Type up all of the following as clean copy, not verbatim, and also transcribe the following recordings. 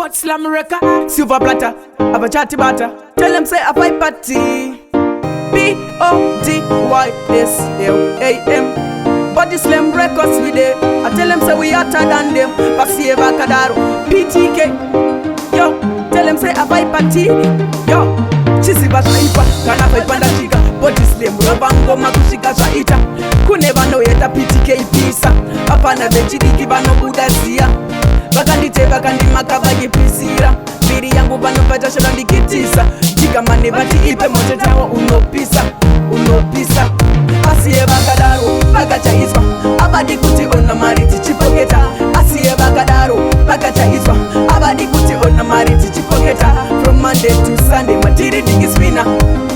Bodyslam record, silver platter, have a chatty batter. Tell them say a fight party. Bodyslam. Bodyslam records we there. I tell them say we hotter than them. T-vasiye, vakadaro, PTK. Yo, tell them say a fight party. Yo, chisi basaipa, kana fight panda chiga. Bodyslam robango makushika shaita. Kuneva no yeta PTK pisa. Apana vechidiki bano Bodyslam. Vakandite vakandimaka vachipisira mbiri yangu vanopata shora ndikitisa chikamane vati ipe moto tawo unopisa asiye vakadaro vakachaiswa avadi kuti ona mari tichipoketa asiye vakadaro vakachaiswa avadi kuti ona mari tichipoketa from Monday to Sunday matiri ndikiswina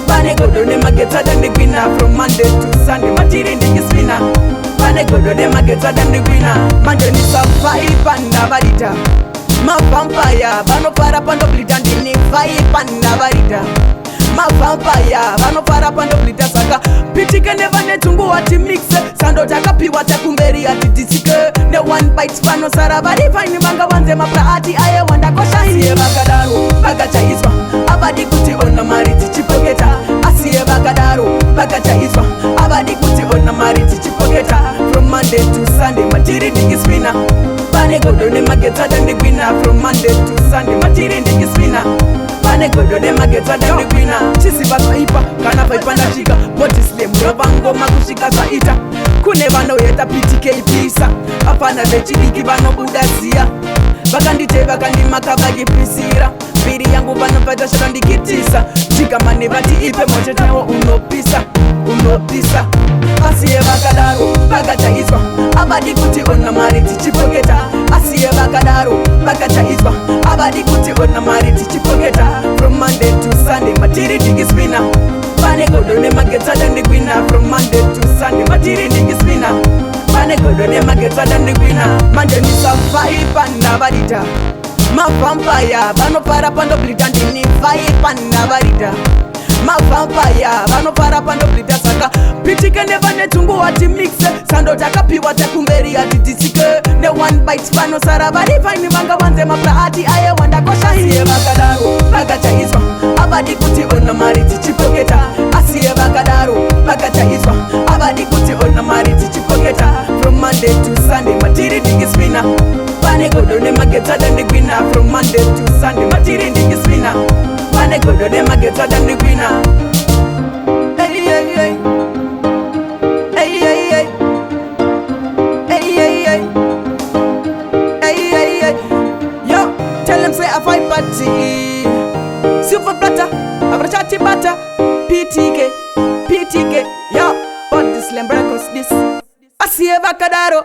pane godo nemagetsa dandigwina from Monday to Sunday matiri ndikiswina pane godo nemagetsa dandigwina manje nisafaipa ndavarita mavampaya vanopara pandoblita ndini faipa ndavarita mavampaya vanopara pandoblita saka pitike nevane tungu wati mixe sando takapiwa takumberi ati disike ne one bites panosara vari faini vanga vanze mapraati aye wandakosha asiye vakadaro vakachaiswa avadi kuti ona mari tichipoketa asiye vakadaro vakachaiswa avadi kuti ona mari tichipoketa from Monday to Sunday matiri ndikiswina pane godo nemagetsa dandigwina from Monday to Sunday matiri ndikiswina pane godo nemagetsa dandigwina chisi vasaipa kana vaipa ndachika Bodyslam rovangoma kusvika zvaita kune vanoyeta PTK pisa apana vechidiki vanobudasiya vakandite vakandimaka vachipisira mbiri yangu vanopata shora ndikitisa chikamane vati ipe moto tawo unopisa asiye vakadaro vakachaiswa avadi kuti ona mari tichipoketa asiye vakadaro vakachaiswa avadi kuti ona mari tichipoketa from Monday to Sunday matiri ndikiswina pane godo nemagetsa dandigwina from Monday to Sunday matiri ndikiswina pane godo nemagetsa dandigwina manje nisafaipa ndavarita mavampaya vanopara pandoblita ndini faipa ndavarita mavampaya vanopara pandoblita saka pitike nevane tungu wati mixe sando takapiwa takumberi ati disike ne one bites panosara vari faini vanga vanze mapraati aye wandakosha asiye vakadaro vakachaiswa avadi kuti ona mari tichipoketa asiye vakadaro vakachaiswa avadi kuti ona mari tichipoketa from Monday to Sunday matiri ndikiswina pane godo nemagetsa dandigwina from Monday to Sunday matiri ndikiswina pane godo nemagetsa dandigwina Yo, tell them say a fight party. Silver platter, a chatty batter. PTK, yo, Bodyslam records this. Asiye vakadaro.